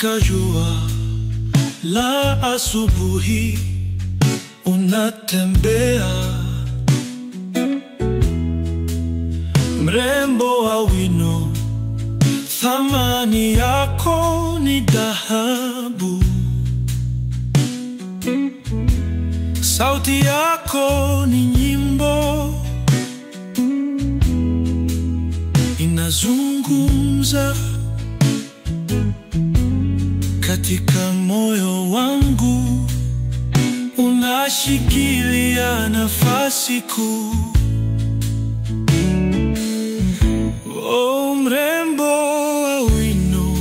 katika jua la asubuhi unatembea, mrembo wa wino, thamani yako ni dhahabu. Sauti yako ni nyimbo, inazungumza katika moyo wangu, unashikilia nafasi kuu. Oh, mrembo wa wino,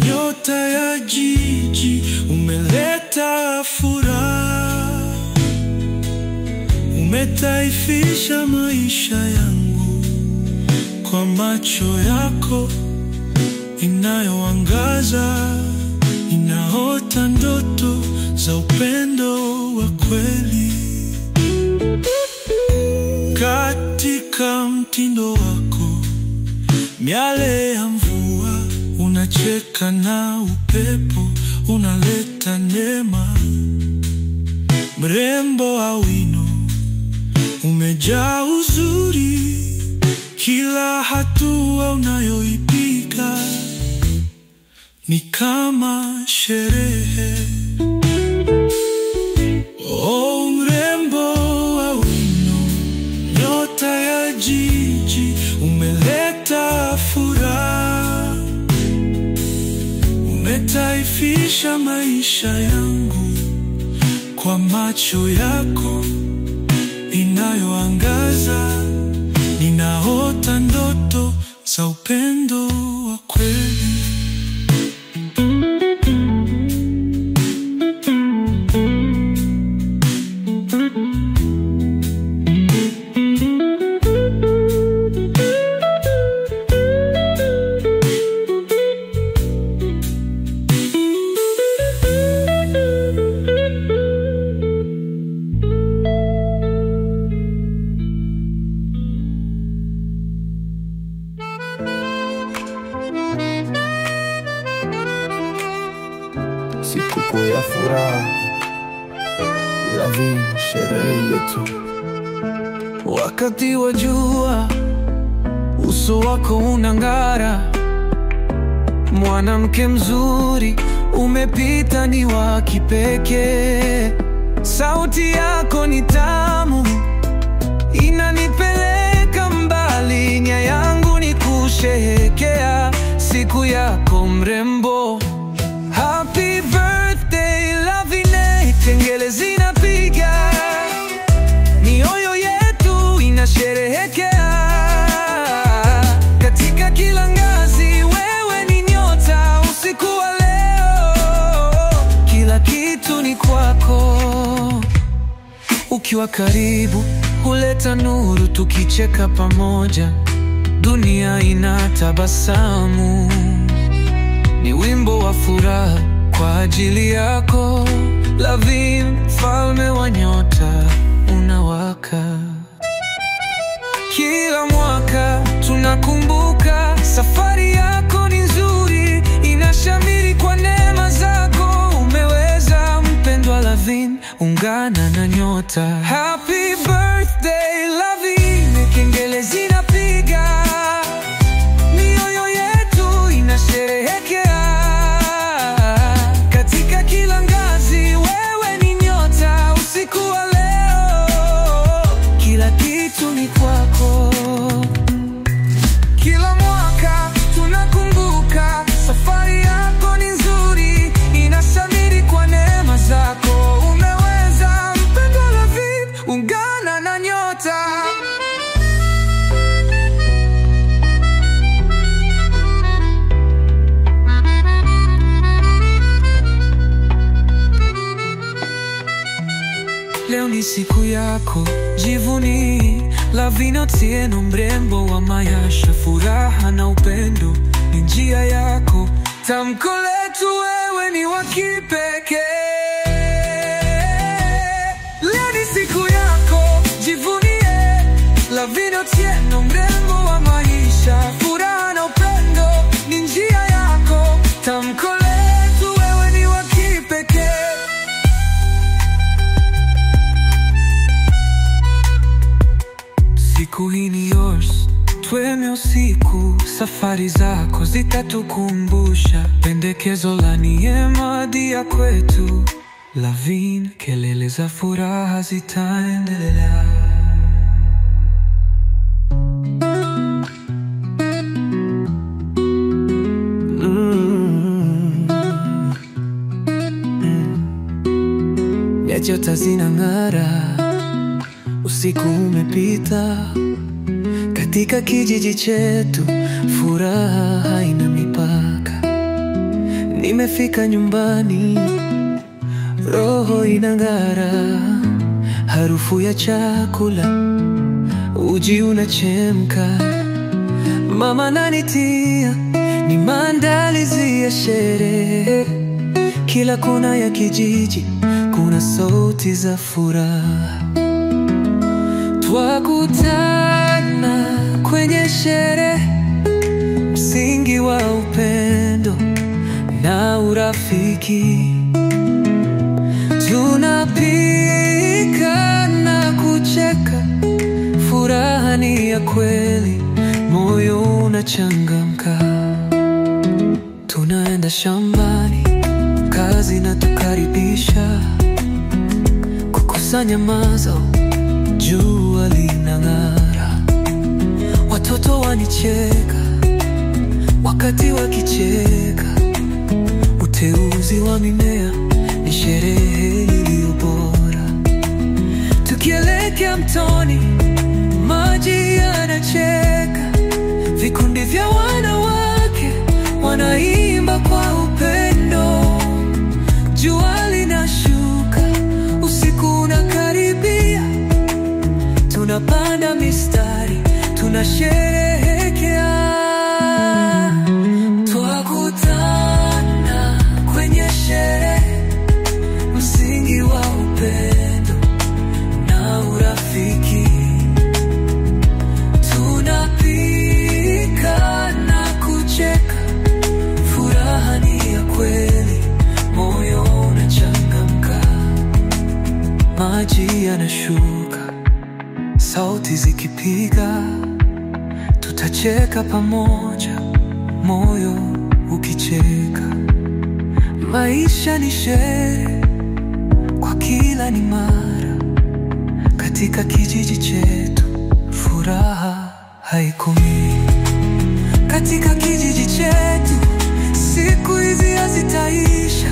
nyota ya jiji, umeleta furaha, umetaifisha maisha yangu kwa macho yako inayoangaza. Ninaota ndoto za upendo wa kweli. Katika mtindo wako, miale ya mvua, unacheka na upepo, unaleta neema. Mrembo wa wino, umejaa uzuri, kila hatua unayoipiga ni kama sherehe. Oh, mrembo wa wino, nyota ya jiji, umeleta furaha, umetaifisha maisha yangu kwa macho yako inayoangaza. Ninaota ndoto za upendo wa kweli. Siku ya furaha, Lavin, sherehe yetu. Wakati wa jua, uso wako unang'ara. Mwanamke mzuri, umepita, ni wa kipekee. Sauti yako ni tamu, inanipeleka mbali. Nia yangu ni kusherehekea siku yako mrembo. Happy birthday Lavin, kengele zinapiga, mioyo yetu inasherehekea. Katika kila ngazi, wewe ni nyota usiku wa leo. Kila kitu ni kwako, ukiwa karibu huleta nuru, tukicheka pamoja dunia inatabasamu. Ni wimbo wa furaha kwa ajili yako Lavin, mfalme wa nyota unawaka. Kila mwaka tunakumbuka, safari yako ni nzuri, inashamiri kwa neema zako. Umeweza mpendwa Lavin, ungana na nyota. Happy birthday Lavin, kengele zinapiga, mioyo yetu inasherehekea. Katika kila ngazi, wewe ni nyota usiku wa leo. Kila kitu ni kwako. Kila mwaka tunakumbuka, safari yako ni nzuri, inashamiri kwa neema zako. Umeweza mpendwa Lavin, ungana na nyota. Leo ni siku yako, jivunie Lavin Otieno, mrembo wa maisha. Furaha na upendo ni njia yako, tamko letu, wewe ni wa kipekee. Leo ni siku yako, jivunie Lavin Otieno, mrembo wa maisha. Furaha na upendo ni njia yako, tamko letu, Siku hii ni yours, tweme usiku, safari zako zitatukumbusha pendekezo la neema hadi ya kwetu. Lavin, kelele za furaha zitaendelea. Nyota zinang'ara, usiku umepita. Katika kijiji chetu furaha haina mipaka. Nimefika nyumbani, roho inang'ara. Harufu ya chakula, uji unachemka. Mama ananitia, ni maandalizi ya sherehe. Kila kona ya kijiji kuna sauti za furaha. Twakutana kwenye sherehe, msingi wa upendo na urafiki. Tunapika na kucheka, furaha ni ya kweli, moyo unachangamka. Tunaenda shambani, kazi na tukaribisha. Kukusanya mazao, jua linang'ara. Watoto wanicheka wakati wakicheka. Uteuzi wa mimea ni sherehe iliyo bora. Tukielekea mtoni, maji yanacheka. Vikundi vya wanawake wanaimba kwa upendo. Jua linashuka, usiku unakaribia. Tunapanda mistari, tunasherehekea. Twakutana kwenye sherehe, msingi wa upendo na urafiki. Tunapika na kucheka, furaha ni ya kweli, moyo unachangamka. Maji yanashuka, sauti zikipiga. Tutacheka pamoja, moyo ukicheka. Maisha ni sherehe, kwa kila ni mara. Katika kijiji chetu furaha haikomi. Katika kijiji chetu siku hizi hazitaisha.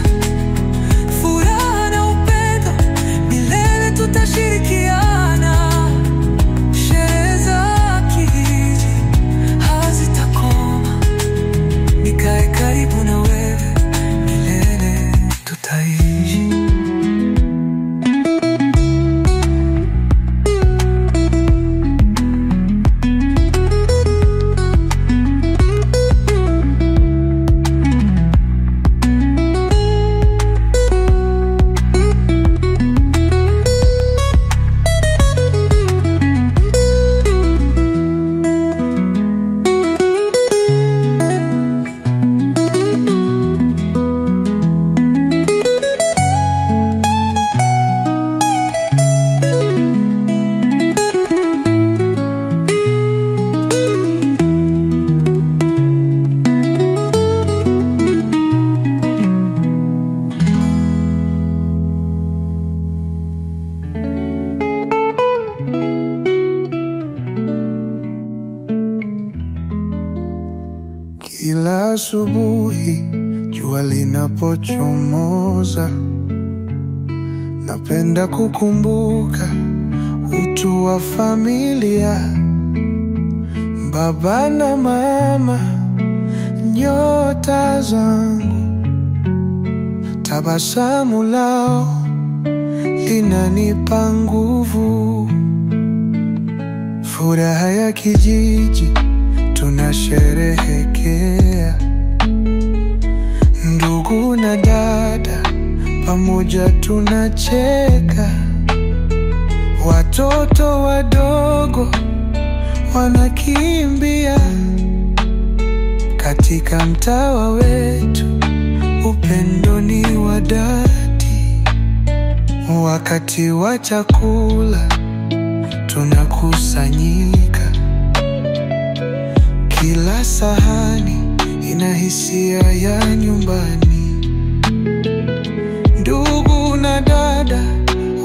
Furaha na upendo milele tutashirikiana. Sherehe za kijiji hazitakoma. Nikae karibu na wewe, milele tutaishi. Kila asubuhi jua linapochomoza, napenda kukumbuka utu wa familia. Baba na mama, nyota zangu, tabasamu lao linanipa nguvu. Furaha ya kijiji tunasherehekea. Ndugu na dada pamoja tunacheka. Watoto wadogo wanakimbia. Katika mtaa wetu upendo ni wa dhati. Wakati wa chakula tunakusanyika. Kila sahani ina hisia ya nyumbani. Ndugu na dada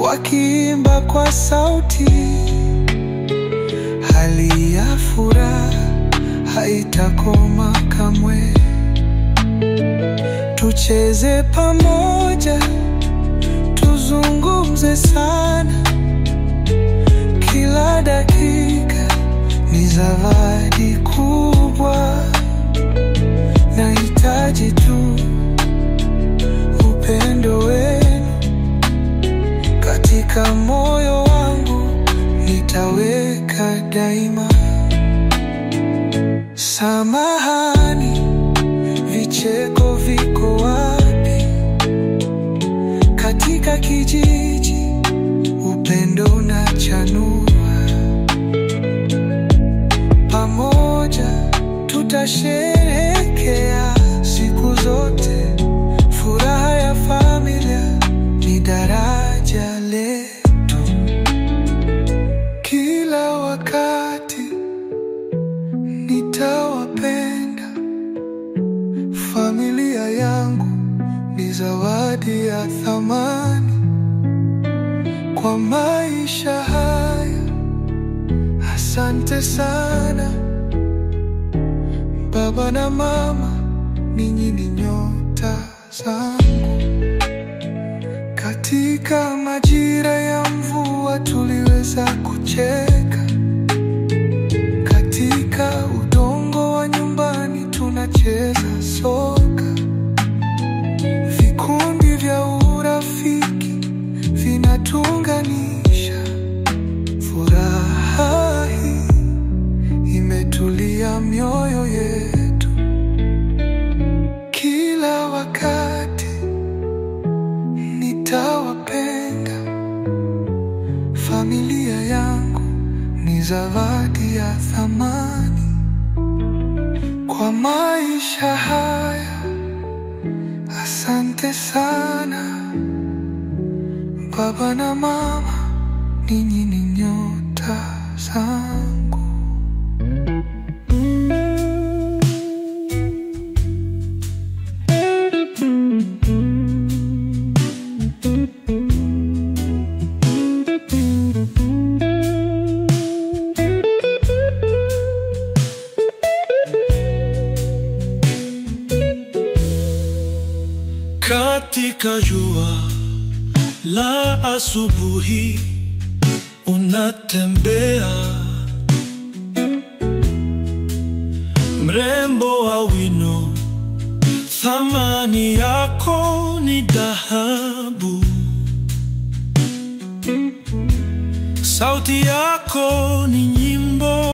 wakiimba kwa sauti. Hali ya furaha haitakoma kamwe. Tucheze pamoja, tuzungumze sana. Kila dakika ni zawadi kubwa. Nahitaji tu upendo wenu. Katika moyo wangu nitaweka daima. Samahani, vicheko viko wapi? Katika kijiji upendo unachanua. Pamoja tutasherehekea siku zote. Furaha ya familia ni daraja letu. Kila wakati nitawapenda. Familia yangu ni zawadi ya thamani. Kwa maisha haya asante sana. Baba na mama, ninyi ni nyota zangu. Katika majira ya mvua tuliweza kucheka. Katika udongo wa nyumbani tunacheza soka. Vikundi vya urafiki vinatuunganisha. Furaha hii imetulia mioyo yetu. Kila wakati nitawapenda. Familia yangu ni zawadi ya thamani. Kwa maisha haya asante sana. Baba na mama, ninyi ni nyota zangu. Katika jua la asubuhi unatembea, mrembo wa wino, thamani yako ni dhahabu. Sauti yako ni nyimbo.